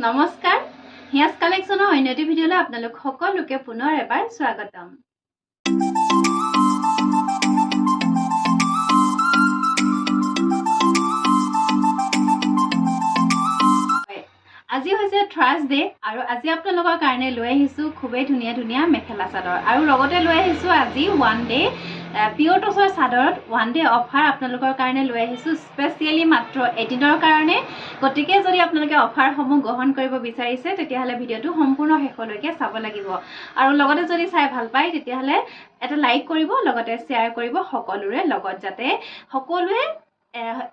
নমস্কাৰ হিয়াজ কালেকশ্যনৰ অন্যটি ভিডিঅ'লৈ আপোনালোক সকলোকে পুনৰ এবাৰ স্বাগতম। আজি হৈছে থাৰ্সডে আৰু আজি আপোনালোকৰ কাৰণে লৈ আহিছো খুবেই ধুনীয়া ধুনীয়া মেখেলা চাদৰ আৰু লগতে লৈ আহিছো আজি ওৱান ডে পিয়ৰ টচৰ চাদৰত ওৱান ডে অফাৰ আপোনালোকৰ কাৰণে লৈ আহিছো স্পেচিয়েলি মাত্ৰ এদিনৰ কাৰণে। গতিকে যদি আপোনালোকে অফাৰসমূহ গ্ৰহণ কৰিব বিচাৰিছে তেতিয়াহ'লে ভিডিঅ'টো সম্পূৰ্ণ শেষলৈকে চাব লাগিব আৰু লগতে যদি চাই ভাল পায় তেতিয়াহ'লে এটা লাইক কৰিব, লগতে শ্বেয়াৰ কৰিব সকলোৰে লগত, যাতে সকলোৱে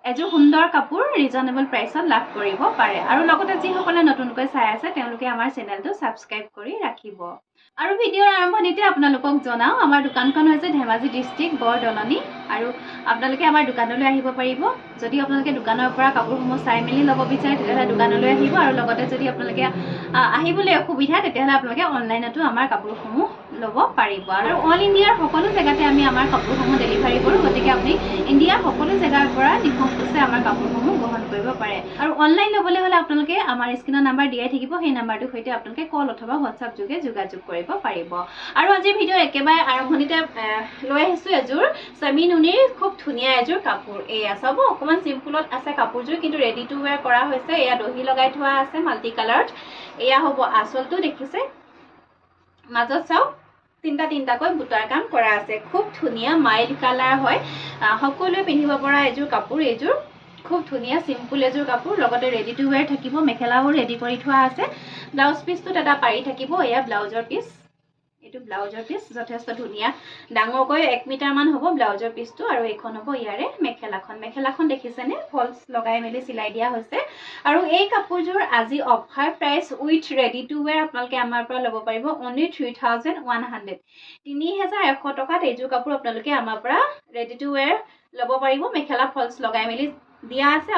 এযোৰ সুন্দৰ কাপোৰ ৰিজনেবল প্ৰাইচত লাভ কৰিব পাৰে আৰু লগতে যিসকলে নতুনকৈ চাই আছে তেওঁলোকে আমাৰ চেনেলটো ছাবস্ক্ৰাইব কৰি ৰাখিব। আৰু ভিডিঅ'ৰ আৰম্ভণিতে আপোনালোকক জনাওঁ আমাৰ দোকানখন হৈছে ধেমাজি ডিষ্ট্ৰিক্ট বৰদলনি আৰু আপোনালোকে আমাৰ দোকানলৈ আহিব পাৰিব। যদি আপোনালোকে দোকানৰ পৰা কাপোৰসমূহ চাই মেলি ল'ব বিচাৰে তেতিয়াহ'লে দোকানলৈ আহিব আৰু লগতে যদি আপোনালোকে আহিবলৈ অসুবিধা তেতিয়াহ'লে আপোনালোকে অনলাইনতো আমাৰ কাপোৰসমূহ ল'ব পাৰিব আৰু অল ইণ্ডিয়াৰ সকলো জেগাতে আমি আমাৰ কাপোৰসমূহ ডেলিভাৰী কৰোঁ। গতিকে আপুনি ইণ্ডিয়াৰ সকলো জেগাৰ পৰা নিসংকোচে আমাৰ কাপোৰসমূহ গ্ৰহণ কৰিব পাৰে আৰু অনলাইন ল'বলৈ হ'লে আপোনালোকে আমাৰ স্ক্ৰীনৰ নাম্বাৰ দিয়াই থাকিব, সেই নাম্বাৰটোৰ সৈতে আপোনালোকে কল অথবা হোৱাটছআপ যোগে যোগাযোগ কৰিব পাৰিব। আৰু আজিৰ ভিডিঅ'ৰ একেবাৰে আৰম্ভণিতে লৈ আহিছোঁ এযোৰ চেমি নুনিৰ খুব ধুনীয়া এযোৰ কাপোৰ। এয়া চাব, অকণমান চিম্পুলত আছে কাপোৰযোৰ, কিন্তু ৰেডি টু ৱেৰ কৰা হৈছে। এয়া দহি লগাই থোৱা আছে মাল্টি কালাৰত। এয়া হ'ব আঁচলটো, দেখিছে মাজত চাওক তিনিটাকৈ বুটাৰ কাম কৰা আছে। খুব ধুনীয়া মাইল্ড কালাৰ হয়, সকলোৱে পিন্ধিব পৰা এযোৰ কাপোৰ। এইযোৰ খুব ধুনীয়া চিম্পুল এযোৰ কাপোৰ, লগতে ৰেডি টু ৱেৰ থাকিব। মেখেলাবোৰ ৰেডি কৰি থোৱা আছে। ব্লাউজ পিচটোত এটা পাৰি থাকিব। এয়া ব্লাউজৰ পিচ, এইটো ব্লাউজৰ পিচ যথেষ্ট ধুনীয়া, ডাঙৰকৈ 1 মিটাৰমান হ'ব ব্লাউজৰ পিচটো আৰু এইখন হ'ব ইয়াৰে মেখেলাখন। মেখেলাখন দেখিছেনে, ফলছ লগাই মেলি চিলাই দিয়া হৈছে আৰু এই কাপোৰযোৰ আজি offer price with ready to ৱেৰ আপোনালোকে আমাৰ পৰা ল'ব পাৰিব অনলি 3100। 3100 টকাত এইযোৰ কাপোৰ আপোনালোকে আমাৰ পৰা ৰেডি টু ৱেৰ ল'ব পাৰিব। মেখেলা ফলছ লগাই মেলি দিয়া আছে।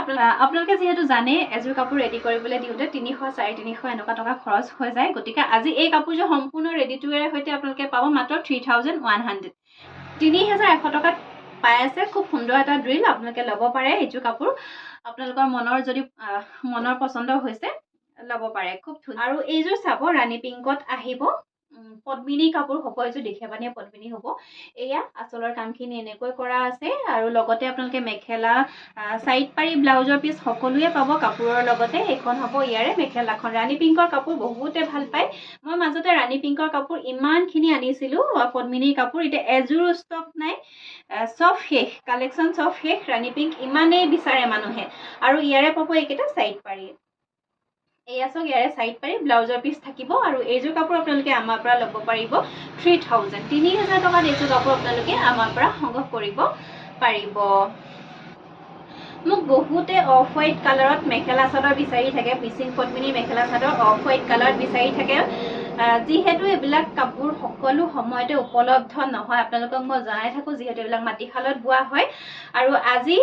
আপোনালোকে যিহেতু জানে এযোৰ কাপোৰ ৰেডি কৰিবলৈ দিওঁতে 300, 350 এনেকুৱা টকা খৰচ হৈ যায়। গতিকে আজি এই কাপোৰযোৰ সম্পূৰ্ণ ৰেডি টু ৱেৰ সৈতে আপোনালোকে পাব মাত্ৰ 3100। 3100 টকাত পাই আছে। খুব সুন্দৰ এটা ড্ৰিল, আপোনালোকে ল'ব পাৰে এইযোৰ কাপোৰ। আপোনালোকৰ মনৰ পচন্দ হৈছে ল'ব পাৰে, খুব ধুনীয়া। আৰু এইযোৰ চাব ৰাণী পিংকত আহিব, পদ্মিনী কাপোৰ হ'ব। এইযোৰ দেখে পানীয়ে পদ্মিনী হ'ব। এয়া আঁচলৰ কামখিনি এনেকৈ কৰা আছে আৰু লগতে আপোনালোকে মেখেলা চাইড পাৰি ব্লাউজৰ পিচ সকলোৱে পাব কাপোৰৰ লগতে। এইখন হ'ব ইয়াৰে মেখেলাখন। ৰাণী পিংকৰ কাপোৰ বহুতে ভাল পায়। মই মাজতে ৰাণী পিংকৰ কাপোৰ ইমানখিনি আনিছিলোঁ, পদ্মিনীৰ কাপোৰ এতিয়া এযোৰো ষ্টক নাই, চব শেষ, কালেকশ্যন চব শেষ। ৰাণী পিংক ইমানেই বিচাৰে মানুহে আৰু ইয়াৰে পাব এইকেইটা চাইড পাৰি। এয়া চাওক, ইয়াৰে চাইড পাৰি ব্লাউজৰ পিচ থাকিব আৰু এইযোৰ কাপোৰ আপোনালোকে আমাৰ পৰা ল'ব পাৰিব 3000। 3000 টকাত এইযোৰ কাপোৰ আপোনালোকে আমাৰ পৰা সংগ্ৰহ কৰিব পাৰিব। মোক বহুতে অফ হোৱাইট কালাৰত মেখেলা চাদৰ বিচাৰি থাকে, মিচিং পদ্মিনীৰ মেখেলা চাদৰ অফ হোৱাইট কালাৰত বিচাৰি থাকে। যিহেতু এইবিলাক কাপোৰ সকলো সময়তে উপলব্ধ নহয়, আপোনালোকক মই জনাই থাকোঁ, যিহেতু এইবিলাক মাটিশালত বোৱা হয়। আৰু আজি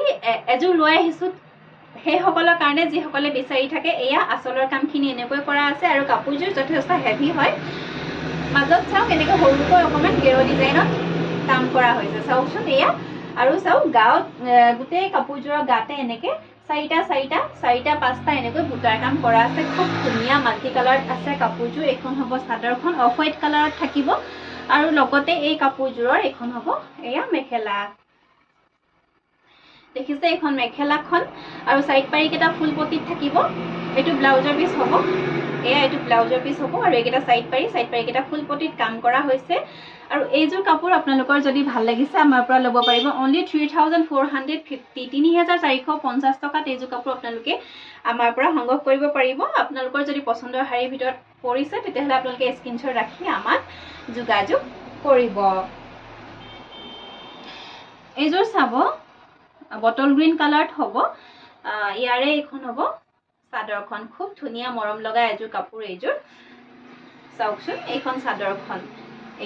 এযোৰ লৈ আহিছোঁ সেইসকলৰ কাৰণে যিসকলে বিচাৰি থাকে। এয়া আঁচলৰ কামখিনি এনেকৈ কৰা আছে আৰু কাপোৰযোৰ যথেষ্ট হেভি হয়। মাজত চাওক এনেকৈ সৰুকৈ অকণমান গেৰ ডিজাইনত কাম কৰা হৈছে, চাওকচোন এয়া। আৰু চাওক গাঁৱত গোটেই কাপোৰযোৰৰ গাতে এনেকৈ 4টা 5টা এনেকৈ বুটাৰ কাম কৰা আছে। খুব ধুনীয়া মাল্টি কালাৰত আছে কাপোৰযোৰ। এইখন হ'ব চাদৰখন, অফ হোৱাইট কালাৰত থাকিব আৰু লগতে এই কাপোৰযোৰৰ এইখন হ'ব এয়া মেখেলা। দেখিছে এইখন মেখেলাখন আৰু চাইড পাৰিকেইটা ফুল পটিত থাকিব। এইটো ব্লাউজৰ পিচ হ'ব। এইটো ব্লাউজৰ পিচ হ'ব আৰু এইকেইটা চাইড পাৰিকেইটা ফুল পটিত কাম কৰা হৈছে। আৰু এইযোৰ কাপোৰ আপোনালোকৰ যদি ভাল লাগিছে আমাৰ পৰা ল'ব পাৰিব অনলি 3450। 3450 টকাত এইযোৰ কাপোৰ আপোনালোকে আমাৰ পৰা সংগ্ৰহ কৰিব পাৰিব। আপোনালোকৰ যদি পচন্দৰ শাৰীৰ ভিতৰত পৰিছে তেতিয়াহ'লে আপোনালোকে স্ক্ৰীনশ্বট ৰাখি আমাক যোগাযোগ কৰিব। এইযোৰ চাব, বটল গ্ৰীণ কালাৰত হ'ব। ইয়াৰে এইখন হ'ব চাদৰখন। খুব ধুনীয়া মৰম লগা এযোৰ কাপোৰ এইযোৰ। চাওকচোন এইখন চাদৰখন,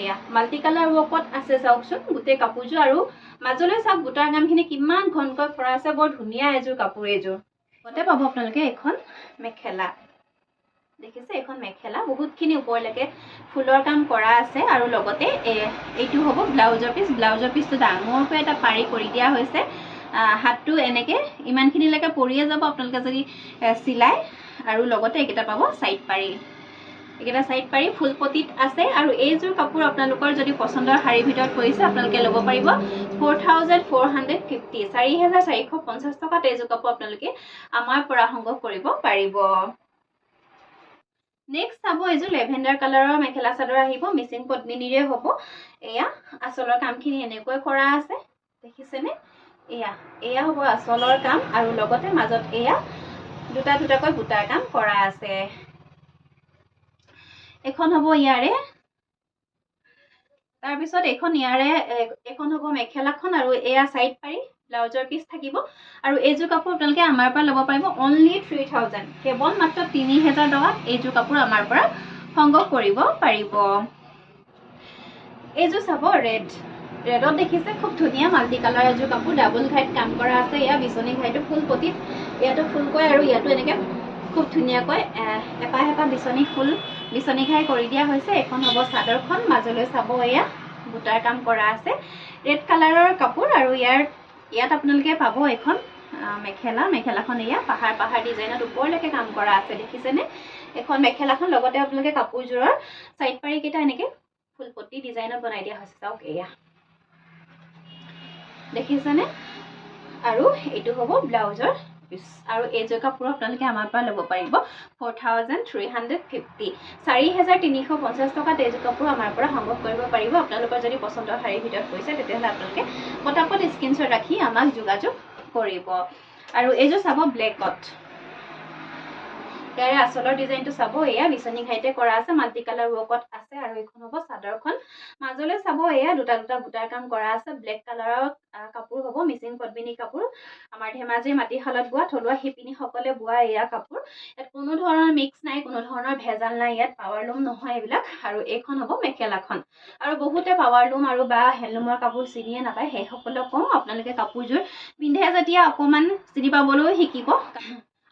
এয়া মাল্টি কালাৰ ৱৰ্কত আছে। চাওকচোন গোটেই কাপোৰযোৰ আৰু মাজলৈ চাওক বুটাৰ কামখিনি কিমান ঘনকৈ কৰা আছে। বৰ ধুনীয়া এযোৰ কাপোৰ এইযোৰ। লগতে পাব আপোনালোকে এইখন মেখেলা, দেখিছে এইখন মেখেলা বহুতখিনি ওপৰলৈকে ফুলৰ কাম কৰা আছে আৰু লগতে এইটো হ'ব ব্লাউজৰ পিচ। ব্লাউজৰ পিচটো ডাঙৰকৈ এটা পাৰি কৰি দিয়া হৈছে। হাতটো এনেকৈ ইমানখিনিলৈকে পৰিয়ে যাব আপোনালোকে যদি চিলাই আৰু লগতে এইকেইটা পাব সাইড পাৰি এইকেইটা সাইড পাৰি ফুল পটিত আছে আৰু এইযোৰ কাপোৰ আপোনালোকৰ যদি পছন্দৰ শাৰী ভিতৰত পৰিছে আপোনালোকে ল'ব পাৰিব 4450 4450 টকাত এইযোৰ কাপোৰ আপোনালোকে আমাৰ পৰা সংগ্ৰহ কৰিব পাৰিব নেক্সট চাব এইযোৰ লেভেণ্ডাৰ কালাৰৰ মেখেলা চাদৰ আহিব মিচিং পদ্মিনীৰে হ'ব এয়া আচলৰ কামখিনি এনেকৈ কৰা আছে দেখিছেনে এয়া হ'ব আচলৰ কাম আৰু লগতে মাজত এয়া দুটা দুটাকৈ বুটাৰ কাম কৰা আছে এখন হ'ব ইয়াৰে তাৰ পিছত এখন হ'ব মেখেলাখন আৰু এয়া সাইড পাৰি ব্লাউজৰ পিস থাকিব আৰু এইযোৰ কাপোৰ আপোনালোকে আমাৰ পৰা ল'ব পাৰিব only 3000 কেৱল মাত্ৰ 3000 টকাত এইযোৰ কাপোৰ আমাৰ পৰা সংগ্ৰহ কৰিব পাৰিব এইযোৰ চাব ৰেডত দেখিছে খুব ধুনীয়া মাল্টি কালাৰ এযোৰ কাপোৰ ডাবল ঘাইত কাম কৰা আছে এয়া বিচনী ঘাইটো ফুল পটিত ইয়াতো ফুলকৈ আৰু ইয়াতো এনেকে খুব ধুনীয়াকৈ এপাহ বিচনী ঘাই কৰি দিয়া হৈছে এখন হ'ব চাদৰখন মাজলৈ চাব এয়া বুটাৰ কাম কৰা আছে ৰেড কালাৰৰ কাপোৰ আৰু ইয়াত আপোনালোকে পাব এখন মেখেলাখন এয়া পাহাৰ ডিজাইনত ওপৰলৈকে কাম কৰা আছে দেখিছেনে এখন মেখেলাখন লগতে আপোনালোকে কাপোৰযোৰৰ সাইড পাৰি কেইটা এনেকে ফুল পটি ডিজাইনত বনাই দিয়া হৈছে চাওক এয়া দেখিছেনে আৰু এইটো হ'ব ব্লাউজৰ পিস আৰু এইযোৰ কাপোৰ আপোনালোকে আমাৰ পৰা ল'ব পাৰিব 4350 4350 টকাত এইযোৰ কাপোৰ আমাৰ পৰা সংগ্ৰহ কৰিব পাৰিব আপোনালোকৰ যদি পছন্দৰ শাৰীৰ ভিতৰত পৰিছে তেতিয়াহ'লে আপোনালোকে পটাপট স্ক্ৰীনশ্বট ৰাখি আমাক যোগাযোগ কৰিব আৰু এইযোৰ চাব ব্লেকত ইয়াৰে আচলৰ ডিজাইনটো চাব এয়া বিচনী ঘাইতে কৰা আছে মাল্টি কালাৰ ৱৰ্কত আছে আৰু এইখন হ'ব চাদৰখন মাজলৈ চাব এয়া দুটা বুটাৰ কাম কৰা আছে ব্লেক কালাৰৰ কাপোৰ হ'ব মিচিং পদ্মিনী কাপোৰ আমাৰ ধেমাজিৰ মাটিশালত বোৱা থলুৱা শিপিনী সকলে বোৱা এয়া কাপোৰ ইয়াত কোনো ধৰণৰ মিক্স নাই কোনো ধৰণৰ ভেজাল নাই ইয়াত পাৱাৰলুম নহয় এইবিলাক আৰু এইখন হ'ব মেখেলাখন আৰু বহুতে পাৱাৰলুম আৰু বা হেণ্ডলুমৰ কাপোৰ চিনিয়ে নাপায় সেই সকলক কওঁ আপোনালোকে কাপোৰযোৰ পিন্ধে যেতিয়া অকমান চিনি পাবলৈ শিকিব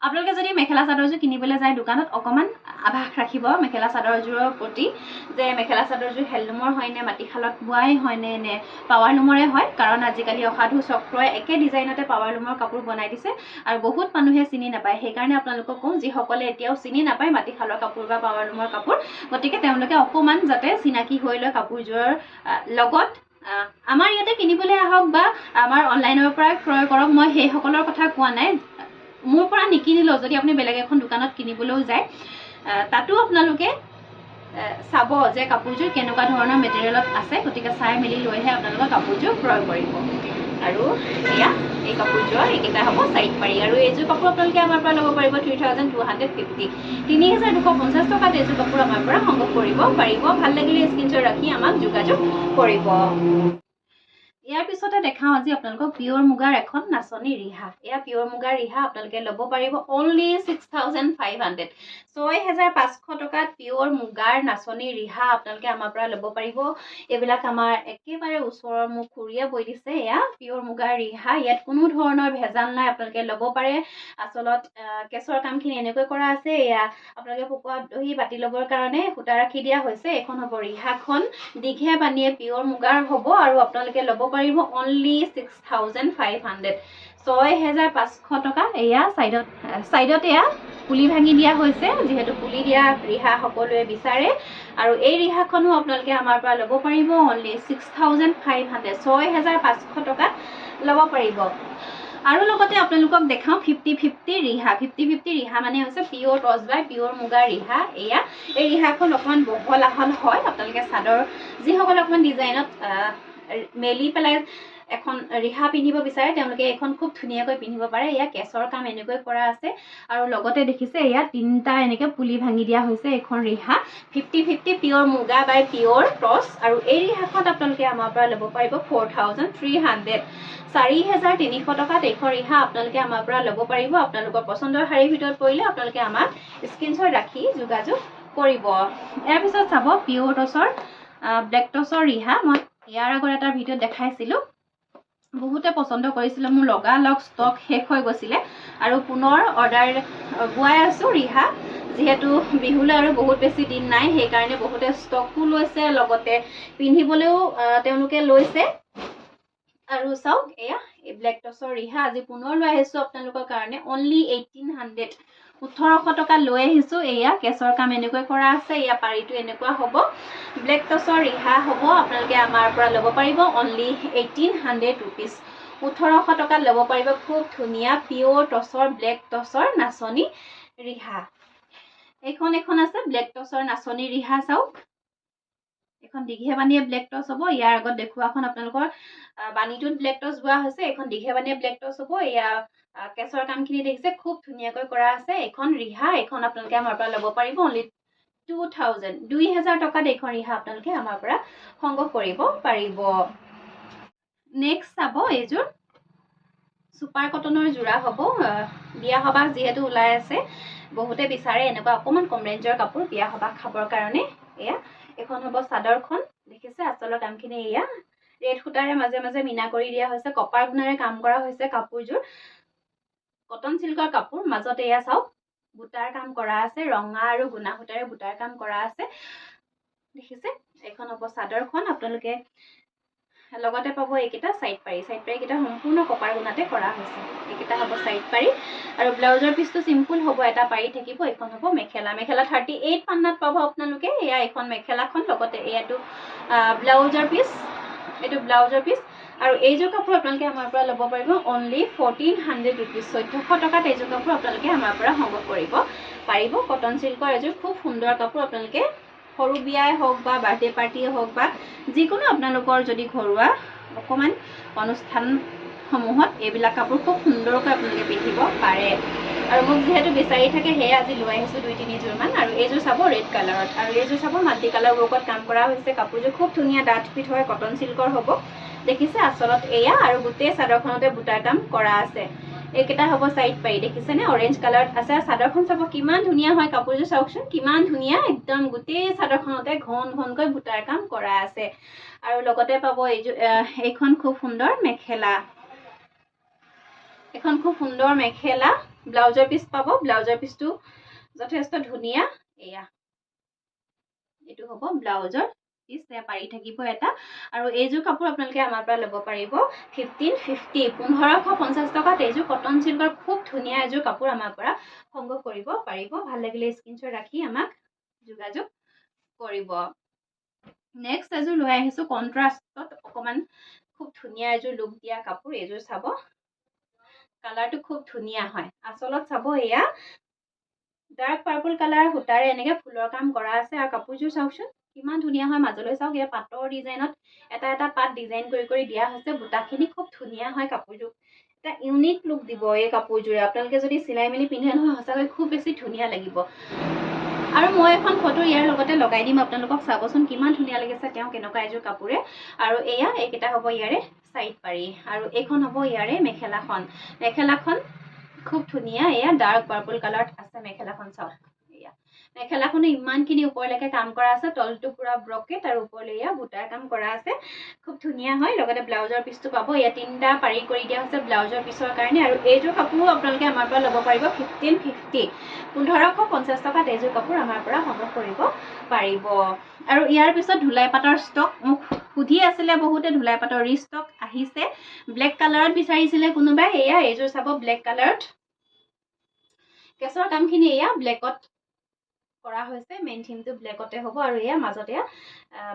আপোনালোকে যদি মেখেলা চাদৰযোৰ কিনিবলৈ যায় দোকানত অকমান আভাস ৰাখিব মেখেলা চাদৰযোৰৰ প্ৰতি যে মেখেলা চাদৰযোৰ হেণ্ডলুমৰ হয় নে মাটিশালত বোৱাই হয় নে পাৱাৰলুমৰে হয় কাৰণ আজিকালি অসাধু চক্ৰই একে ডিজাইনতে পাৱাৰলুমৰ কাপোৰ বনাই দিছে আৰু বহুত মানুহে চিনি নাপায় সেইকাৰণে আপোনালোকক কওঁ যিসকলে এতিয়াও চিনি নাপায় মাটিশালৰ কাপোৰ বা পাৱাৰলুমৰ কাপোৰ গতিকে তেওঁলোকে অকমান যাতে চিনাকি হৈ লয় কাপোৰযোৰৰ লগত আমাৰ ইয়াতে কিনিবলৈ আহক বা আমাৰ অনলাইনৰ পৰা ক্ৰয় কৰক মই সেই সকলৰ কথা কোৱা নাই মোৰ পৰা নিকিনিলেও যদি আপুনি বেলেগ এখন দোকানত কিনিবলৈও যায় তাতো আপোনালোকে চাব যে কাপোৰযোৰ কেনেকুৱা ধৰণৰ মেটেৰিয়েলত আছে গতিকে চাই মেলি লৈহে আপোনালোকে কাপোৰযোৰ ক্ৰয় কৰিব আৰু এয়া এই কাপোৰযোৰ এইকেইটা হ'ব সাইড পাৰি আৰু এইযোৰ কাপোৰ আপোনালোকে আমাৰ পৰা ল'ব পাৰিব 3250 3250 টকাত এইযোৰ কাপোৰ আমাৰ পৰা সংগ্ৰহ কৰিব পাৰিব ভাল লাগিলে স্ক্ৰীনশ্বট ৰাখি আমাক যোগাযোগ কৰিব ইয়াৰ পিছতে দেখাওঁ আজি আপোনালোকক পিয়ৰ মুগাৰ এখন নাচনী ৰিহা এয়া পিয়ৰ মুগাৰ ৰিহা আপোনালোকে ল'ব পাৰিব only 6500 6500 টকাত পিয়ৰ মুগাৰ নাচনী ৰিহা আপোনালোকে আমাৰ পৰা ল'ব পাৰিব এইবিলাক আমাৰ একেবাৰে ওচৰৰ মোক খুৰীয়ে বৈ দিছে এয়া পিয়ৰ মুগাৰ ৰিহা ইয়াত কোনো ধৰণৰ ভেজাল নাই আপোনালোকে ল'ব পাৰে আচলত কেছৰ কামখিনি এনেকৈ কৰা আছে এয়া আপোনালোকে পকোৱা দহি বাতি ল'বৰ কাৰণে সূতা ৰাখি দিয়া হৈছে এখন হ'ব ৰিহাখন দীঘে বানিয়ে পিয়ৰ মুগাৰ হ'ব আৰু আপোনালোকে ল'ব পাৰিব only 6500 6500 টকা এয়া সাইডত এয়া পুলি ভাঙি দিয়া হৈছে যেহেতু পুলি দিয়া ৰিহা সকলোৱে বিচাৰে আৰু এই ৰিহাখনো আপোনালোকে আমাৰ পৰা ল'ব পাৰিব only 6500 6500 টকা ল'ব পাৰিব আৰু লগতে আপোনালোকক দেখাওঁ 50-50 ৰিহা 50-50 ৰিহা মানে হৈছে পিয়ৰ টচ বাই পিয়ৰ মুগাৰ ৰিহা এয়া এই ৰিহাখন অকমান বহল আহল হয় আপোনালোকে চাদৰ যিসকল অকমান ডিজাইনত মেলি পেলাই এখন ৰিহা পিন্ধিব বিচাৰে তেওঁলোকে এখন খুব ধুনীয়াকৈ পিন্ধিব পাৰে এয়া কেছৰ কাম এনেকৈ কৰা আছে আৰু লগতে দেখিছে এয়া তিনটা এনেকৈ পুলি ভাঙি দিয়া হৈছে এখন ৰিহা 50-50 পিয়ৰ মুগা বাই পিয়ৰ টচ আৰু এই ৰিহাখন আপোনালোকে আমাৰ পৰা ল'ব পাৰিব 4300 4300 টকাত এইখন ৰিহা আপোনালোকে আমাৰ পৰা ল'ব পাৰিব আপোনালোকৰ পছন্দৰ শাৰীৰ ভিতৰত পৰিলে আপোনালোকে আমাক স্ক্ৰীনশ্বট ৰাখি যোগাযোগ কৰিব ইয়াৰ পিছত চাব পিয়ৰ টচৰ ব্লেক টচৰ ৰিহা মই ইয়াৰ আগৰ এটা ভিডিঅ' দেখাইছিলোঁ বহুতে পছন্দ কৰিছিলে মোৰ লগালগ ষ্টক শেষ হৈ গৈছিলে আৰু পুনৰ অৰ্ডাৰ গুৱাই আছোঁ ৰিহা যিহেতু বিহুলৈ আৰু বহুত বেছি দিন নাই সেইকাৰণে বহুতে ষ্টকো লৈছে লগতে পিন্ধিবলৈও তেওঁলোকে লৈছে আৰু চাওক এয়া এই ব্লেক টচৰ ৰিহা আজি পুনৰ লৈ আহিছোঁ আপোনালোকৰ কাৰণে only 1800 1800 টকা লৈ আহিছোঁ এয়া কেছৰ কাম এনেকৈ কৰা আছে এয়া পাৰিটো এনেকুৱা হ'ব ব্লেক টছৰ ৰিহা হ'ব আপোনালোকে আমাৰ পৰা ল'ব পাৰিব অনলি 1800 ৰুপিজ 1800 টকাত ল'ব পাৰিব খুব ধুনীয়া পিয়ৰ টছৰ ব্লেক টছৰ নাচনী ৰিহা এখন আছে ব্লেক টছৰ নাচনী ৰিহা চাওক এখন দীঘে বানিয়ে ব্লেক টছ হ'ব ইয়াৰ আগত দেখুৱাখন আপোনালোকৰ বানিটোত ব্লেক টছ বোৱা হৈছে এখন দীঘে বানিয়ে ব্লেক টছ হ'ব এয়া কেছৰ কামখিনি দেখিছে খুব ধুনীয়াকৈ কৰা আছে এখন ৰিহা এখন আপোনালোকে আমাৰ পৰা ল'ব পাৰিব অনলি 2000 টকাত এখন ৰিহা আপোনালোকে আমাৰ পৰা সংগ্ৰহ কৰিব পাৰিব নেক্সট চাব এইযোৰ সুপাৰ কটনৰ জোৰা হ'ব বিয়া সবাহ যিহেতু ওলাই আছে বহুতে বিচাৰে এনেকুৱা অকমান কম ৰেঞ্জৰ কাপোৰ বিয়া সবাহ খাবৰ কাৰণে এয়া এখন হ'ব চাদৰখন দেখিছে আচলৰ কামখিনি এয়া ৰেড সূতাৰে মাজে মাজে মিনা কৰি দিয়া হৈছে কপাৰ গুণাৰে কাম কৰা হৈছে কাপোৰযোৰ কটন সিল্কৰ কাপোৰ মাজতে এয়া চাওক বুটাৰ কাম কৰা আছে ৰঙা আৰু গুণা সূতাৰে বুটাৰ কাম কৰা আছে দেখিছে এখন হ'ব চাদৰখন আপোনালোকে লগতে পাব এইকেইটা সাইড পাৰি কেইটা সম্পূৰ্ণ কপাৰ গুণাতে কৰা হৈছে এইকেইটা হ'ব সাইড পাৰি আৰু ব্লাউজৰ পিছটো সিম্পল হ'ব এটা পাৰি থাকিব এখন হ'ব মেখেলা 38 পান্নাত পাব আপোনালোকে এয়া এখন মেখেলাখন লগতে এয়াটো ব্লাউজৰ পিছ এইটো ব্লাউজৰ পিছ আৰু এইযোৰ কাপোৰ আপোনালোকে আমাৰ পৰা ল'ব পাৰিব অনলি 1400 ৰুপিজ 1400 টকাত এইযোৰ কাপোৰ আপোনালোকে আমাৰ পৰা সংগ্ৰহ কৰিব পাৰিব কটন সিল্কৰ এযোৰ খুব সুন্দৰ কাপোৰ আপোনালোকে সৰু বিয়াই হওক বা বাৰ্থডে পাৰ্টিয়ে হওক বা যিকোনো আপোনালোকৰ যদি ঘৰুৱা অকমান অনুষ্ঠান সমূহত এইবিলাক কাপোৰ খুব সুন্দৰকৈ আপোনালোকে পিন্ধিব পাৰে আৰু মোক যেহেতু বিচাৰি থাকে হেয়া আজি লৈ আহিছোঁ 2-3 যোৰমান আৰু এইযোৰ চাব ৰেড কালাৰত আৰু এইযোৰ চাব মাল্টি কালাৰ ৱৰ্কত কাম কৰা হৈছে কাপোৰযোৰ খুব ধুনীয়া ডাঠ পিঠ হয় কটন সিল্কৰ হ'ব দেখিছে আচলত এয়া আৰু গোটেই চাদৰখনতে বুটাৰ কাম কৰা আছে এইকেইটা হ'ব সাইড পাৰি দেখিছেনে অৰেঞ্জ কালাৰত আছে চাদৰখন চাব কিমান ধুনীয়া হয় কাপোৰযোৰ চাওকচোন কিমান ধুনীয়া একদম গোটেই চাদৰখনতে ঘনকৈ বুটাৰ কাম কৰা আছে আৰু লগতে পাব এইখন খুব সুন্দৰ মেখেলা এখন খুব সুন্দৰ মেখেলা ব্লাউজৰ পিছ পাব ব্লাউজৰ পিছটো যথেষ্ট ধুনীয়া এয়া এটো হ'ব ব্লাউজৰ পিছ পাৰি থাকিব এটা আৰু এইযোৰ কাপোৰ আপোনালোকে আমাৰ পৰা ল'ব পাৰিব 1550 টকাত এইযোৰ কটন সিল্কৰ খুব ধুনীয়া এইযোৰ কাপোৰ আমাৰ পৰা সংগ্ৰহ কৰিব পাৰিব ভাল লাগিলে স্ক্ৰিনশ্বট ৰাখি আমাক যোগাযোগ কৰিব নেক্সট এযোৰ লৈ আহিছো কন্ট্ৰাষ্টত অকমান খুব ধুনীয়া এযোৰ লুক দিয়া কাপোৰ এইযোৰ চাব কালাৰটো খুব ধুনীয়া হয় আচলত চাব এয়া ডাৰ্ক পাৰ্পল কালাৰ সূতাৰে এনেকে ফুলৰ কাম কৰা আছে আৰু কাপোৰযোৰ চাওকচোন কিমান ধুনীয়া হয় মাজলৈ চাওক এয়া পাটৰ ডিজাইনত এটা পাট ডিজাইন কৰি দিয়া হৈছে বুটাখিনি খুব ধুনীয়া হয় কাপোৰযোৰ এটা ইউনিক লুক দিব এই কাপোৰযোৰে আপোনালোকে যদি চিলাই মেলি পিন্ধে নহয় সঁচাকৈ খুব বেছি ধুনীয়া লাগিব আৰু মই এখন ফটো ইয়াৰ লগতে লগাই দিম আপোনালোকক চাবচোন কিমান ধুনীয়া লাগিছে তেওঁ কেনেকুৱা এযোৰ কাপোৰে আৰু এয়া এইকেইটা হ'ব ইয়াৰে সাইড পাৰি আৰু এইখন হ'ব ইয়াৰে মেখেলাখন খুব ধুনীয়া এয়া ডাৰ্ক পাৰ্পল কালাৰত আছে মেখেলাখন চাওক এয়া মেখেলাখনে ইমানখিনি ওপৰলৈকে কাম কৰা আছে তলটো পুৰা ব্ৰকেট আৰু ওপৰলৈ এয়া বুটাৰ কাম কৰা আছে খুব ধুনীয়া হয় লগতে ব্লাউজৰ পিছটো পাব এয়া তিনটা পাৰি কৰি দিয়া হৈছে ব্লাউজৰ পিছৰ কাৰণে আৰু এইযোৰ কাপোৰ আপোনালোকে আমাৰ পৰা ল'ব পাৰিব 1550 টকাত এইযোৰ কাপোৰ আমাৰ পৰা সংগ্ৰহ কৰিব পাৰিব আৰু ইয়াৰ পিছত ধুলাই পাটৰ ষ্টক মোক সুধি আছিলে বহুতে ধুলাই পাটৰ ৰিষ্টক আহিছে ব্লেক কালাৰত বিচাৰিছিলে কোনোবাই এয়া এইযোৰ চাব ব্লেক কালাৰত কেছৰ কামখিনি এয়া ব্লেকত কৰা হৈছে মেইন থিমটো ব্লেকতে হ'ব আৰু এয়া মাজতে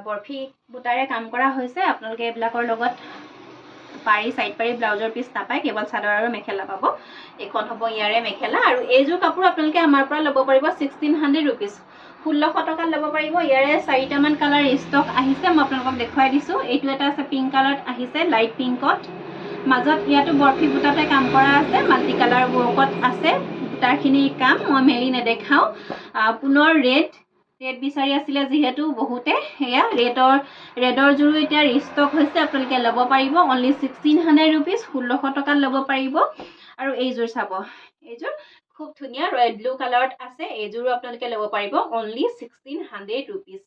বৰফি বুটাৰে কাম কৰা হৈছে আপোনালোকে এইবিলাকৰ লগত পাৰি সাইড পাৰি ব্লাউজৰ পিছ নাপায় কেৱল চাদৰ আৰু মেখেলা পাব এখন হ'ব ইয়াৰে মেখেলা আৰু এইযোৰ কাপোৰ আপোনালোকে আমাৰ পৰা ল'ব পাৰিব 1600 ৰুপিজ 1600 টকাত ল'ব পাৰিব ইয়াৰে 4টামান কালাৰ ষ্টক আহিছে মই আপোনালোকক দেখুৱাই দিছো এইটো এটা আছে পিংক কালাৰত আহিছে লাইট পিংকত মাজত ইয়াতো বৰফি বুটাতে কাম কৰা আছে মাল্টি কালাৰ ৱৰ্কত আছে বুটাৰখিনি কাম মই মেলি নেদেখাও পুনৰ ৰেড বিচাৰি আছিলে যিহেতু বহুতে এয়া ৰেডৰ জোৰো এতিয়া ৰিষ্টক হৈছে আপোনালোকে ল'ব পাৰিব অনলি 1600 ৰুপিজ 1600 টকাত ল'ব পাৰিব আৰু এইযোৰ চাব এইযোৰ খুব ধুনীয়া ৰয়েল ব্লু কালাৰত আছে এইযোৰো আপোনালোকে ল'ব পাৰিব অনলি 1600 ৰুপিজ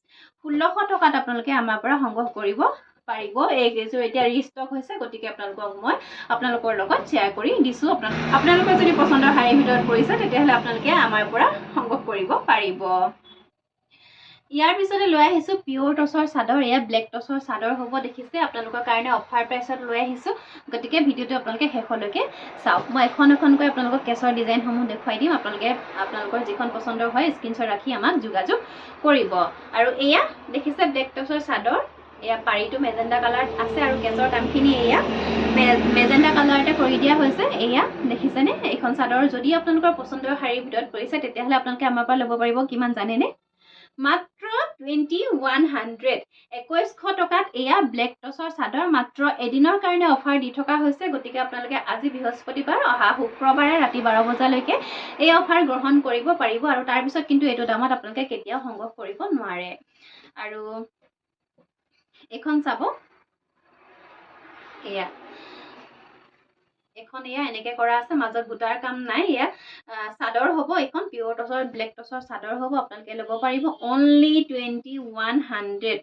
1600 টকাত আপোনালোকে আমাৰ পৰা সংগ্ৰহ কৰিব পাৰিব এইযোৰ এতিয়া ৰিষ্টক হৈছে গতিকে আপোনালোকক মই আপোনালোকৰ লগত শ্বেয়াৰ কৰি দিছো আপোনালোকৰ যদি পছন্দৰ শাৰী ভিতৰত পৰিছে তেতিয়াহ'লে আপোনালোকে আমাৰ পৰা সংগ্ৰহ কৰিব পাৰিব ইয়াৰ পিছতে লৈ আহিছোঁ পিয়ৰ টচৰ চাদৰ। এয়া ব্লেক টচৰ চাদৰ হ'ব। দেখিছে আপোনালোকৰ কাৰণে অফাৰ প্ৰাইচত লৈ আহিছোঁ, গতিকে ভিডিঅ'টো আপোনালোকে শেষলৈকে চাওক। মই এখন এখনকৈ আপোনালোকক কেছৰ ডিজাইনসমূহ দেখুৱাই দিম। আপোনালোকৰ যিখন পচন্দৰ হয় স্ক্ৰীনশ্বট ৰাখি আমাক যোগাযোগ কৰিব। আৰু এয়া দেখিছে ব্লেক টচৰ চাদৰ। এয়া পাৰীটো মেজেণ্ডা কালাৰ আছে আৰু কেছৰ কামখিনি এয়া মেজেণ্ডা কালাৰতে কৰি দিয়া হৈছে। এয়া দেখিছেনে এইখন চাদৰ যদি আপোনালোকৰ পচন্দৰ শাৰীৰ ভিতৰত পৰিছে তেতিয়াহ'লে আপোনালোকে আমাৰ পৰা ল'ব পাৰিব কিমান জানেনে? মাত্ৰ 2100 2100 টকাত এয়া ব্লেক টচৰ চাদৰ মাত্ৰ এদিনৰ কাৰণে অফাৰ দি থকা হৈছে। গতিকে আপোনালোকে আজি বৃহস্পতিবাৰ অহা শুক্ৰবাৰে ৰাতি 12 বজালৈকে এই অফাৰ গ্ৰহণ কৰিব পাৰিব আৰু তাৰপিছত কিন্তু এইটো দামত আপোনালোকে কেতিয়াও সংগ্ৰহ কৰিব নোৱাৰে। আৰু এইখন চাব, এয়া এখন এয়া এনেকে কৰা আছে, মাজত বুটাৰ কাম নাই। এয়া চাদৰ হ'ব, এইখন পিয়ৰ টচৰ ব্লেক টচৰ চাদৰ হ'ব। আপোনালোকে ল'ব পাৰিব অনলি 2100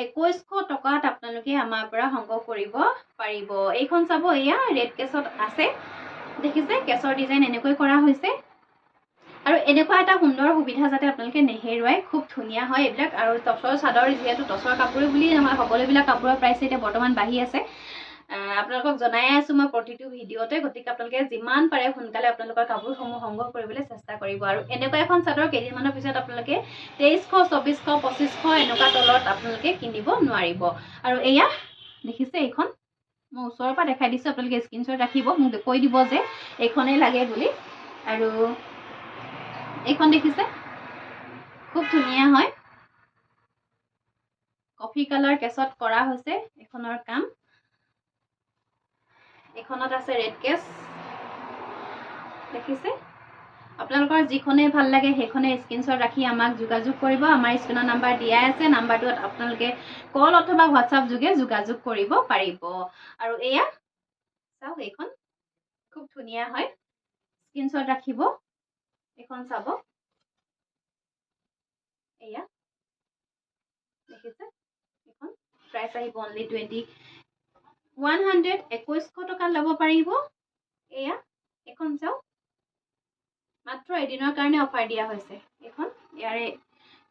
2100 টকাত আপোনালোকে আমাৰ পৰা সংগ্ৰহ কৰিব পাৰিব। এইখন চাব, এয়া ৰেড কেছত আছে। দেখিছে কেছৰ ডিজাইন এনেকৈ কৰা হৈছে আৰু এনেকুৱা এটা সুন্দৰ সুবিধা যাতে আপোনালোকে নেহেৰুৱাই। খুব ধুনীয়া হয় এইবিলাক। আৰু টচৰ চাদৰ যিহেতু টচৰ কাপোৰ বুলি নহয়, সকলোবিলাক কাপোৰৰ প্ৰাইচ এতিয়া বৰ্তমান বাঢ়ি আছে। আপোনালোকক জনাই আছোঁ মই প্ৰতিটো ভিডিঅ'তে। গতিকে আপোনালোকে যিমান পাৰে সোনকালে আপোনালোকৰ কাপোৰসমূহ সংগ্ৰহ কৰিবলৈ চেষ্টা কৰিব। আৰু এনেকুৱা এখন চাদৰ কেইদিনমানৰ পিছত আপোনালোকে 2300 2400 2500 এনেকুৱা তলত আপোনালোকে কিনিব নোৱাৰিব। আৰু এয়া দেখিছে এইখন মই ওচৰৰ পৰা দেখাই দিছোঁ, আপোনালোকে স্ক্ৰীনশ্বট ৰাখিব, মোক কৈ দিব যে এইখনেই লাগে বুলি। আৰু এইখন দেখিছে খুব ধুনীয়া হয়, কফি কালাৰ কেছত কৰা হৈছে এইখনৰ কাম। এইখনত আছে ৰেড কেছ, দেখিছে। আপোনালোকৰ যিখনেই ভাল লাগে সেইখনে স্ক্ৰীনশ্বট ৰাখি আমাক যোগাযোগ কৰিব। আমাৰ স্ক্ৰীনৰ নাম্বাৰ দিয়াই আছে, নাম্বাৰটোত আপোনালোকে কল অথবা হোৱাটছআপ যোগে যোগাযোগ কৰিব পাৰিব। আৰু এয়া চাওক, এইখন খুব ধুনীয়া হয়, স্ক্ৰীনশ্বট ৰাখিব। এইখন চাব, এয়া দেখিছে। এইখন প্ৰাইচ আহিব অনলি 2100 2100 টকাত ল'ব পাৰিব। এয়া এইখন চাওক, মাত্ৰ এদিনৰ কাৰণে অফাৰ দিয়া হৈছে এইখন। ইয়াৰে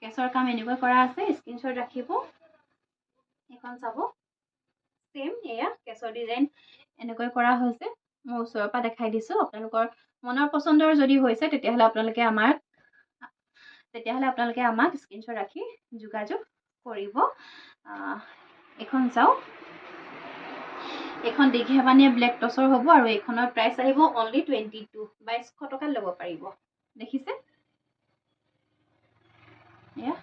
কেছৰ কাম এনেকৈ কৰা আছে, স্ক্ৰীনশ্বট ৰাখিব। এইখন চাব, চেম এয়া কেছৰ ডিজাইন এনেকৈ কৰা হৈছে। মই ওচৰৰ পৰা দেখাই দিছোঁ। আপোনালোকৰ মনৰ পচন্দৰ যদি হৈছে তেতিয়াহ'লে আপোনালোকে আমাক স্ক্ৰীনশ্বট ৰাখি যোগাযোগ কৰিব। এইখন চাওক, এইখন দীঘেবানীয়ে ব্লেক টচৰ হ'ব আৰু এইখনৰ প্ৰাইচ আহিব অনলি 2200 টকাত ল'ব পাৰিব। দেখিছে এয়া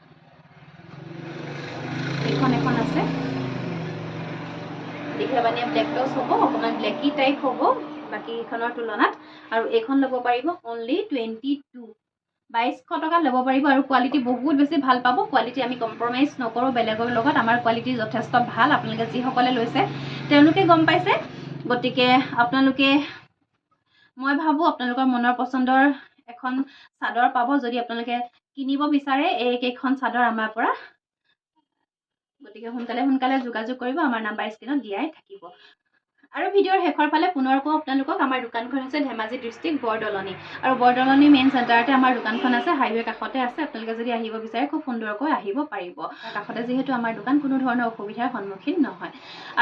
এখন আছে, দীঘেবানীয়ে ব্লেক টচ হ'ব, অকণমান ব্লেকি টাইপ হ'ব বাকীখনৰ তুলনাত। আৰু এইখন ল'ব পাৰিব অনলি 2200 টকাত ল'ব পাৰিব। আৰু কোৱালিটি বহুত বেছি ভাল পাব। কোৱালিটি আমি কম্প্ৰমাইজ নকৰোঁ বেলেগৰ লগত, আমাৰ কোৱালিটি যথেষ্ট ভাল। আপোনালোকে যিসকলে লৈছে তেওঁলোকে গম পাইছে। গতিকে মই ভাবোঁ আপোনালোকৰ মনৰ পচন্দৰ এখন চাদৰ পাব যদি আপোনালোকে কিনিব বিচাৰে এইকেইখন চাদৰ আমাৰ পৰা। গতিকে সোনকালে যোগাযোগ কৰিব, আমাৰ নাম্বাৰ স্ক্ৰীনত দিয়াই থাকিব। আৰু ভিডিঅ'ৰ শেষৰ ফালে পুনৰ কওঁ আপোনালোকক, আমাৰ দোকানখন হৈছে ধেমাজি ডিষ্ট্ৰিক্ট বৰদলনি। আৰু বৰদলনি মেইন চেণ্টাৰতে আমাৰ দোকানখন আছে, হাইৱে কাষতে আছে। আপোনালোকে যদি আহিব বিচাৰে খুব সুন্দৰকৈ আহিব পাৰিব। কাষতে যিহেতু আমাৰ দোকান, কোনো ধৰণৰ অসুবিধাৰ সন্মুখীন নহয়।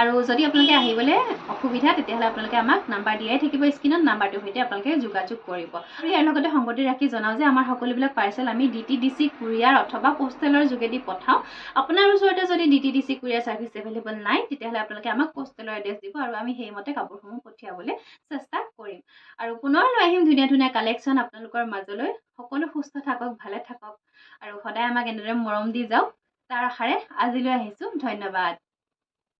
আৰু যদি আপোনালোকে আহিবলৈ অসুবিধা তেতিয়াহ'লে আপোনালোকে আমাক নাম্বাৰ দিয়াই থাকিব স্ক্ৰীনত, নাম্বাৰটোৰ সৈতে আপোনালোকে যোগাযোগ কৰিব। আৰু ইয়াৰ লগতে সংগতি ৰাখি জনাওঁ যে আমাৰ সকলোবিলাক পাৰ্চেল আমি DTDC কুৰিয়াৰ অথবা পোষ্টেলৰ যোগেদি পঠাওঁ। আপোনাৰ ওচৰতে যদি DTDC কুৰিয়াৰ ছাৰ্ভিচ এভেইলেবল নাই তেতিয়াহ'লে আপোনালোকে আমাক পোষ্টেলৰ এড্ৰেছ দিব আৰু আমি সেইমতে কাপোৰসমূহ পঠিয়াবলৈ চেষ্টা কৰিম। আৰু পুনৰ লৈ আহিম ধুনীয়া ধুনীয়া কালেকশ্যন আপোনালোকৰ মাজলৈ। সকলো সুস্থ থাকক, ভালে থাকক আৰু সদায় আমাক এনেদৰে মৰম দি যাওক, তাৰ আশাৰে আজিলৈ আহিছোঁ। ধন্যবাদ।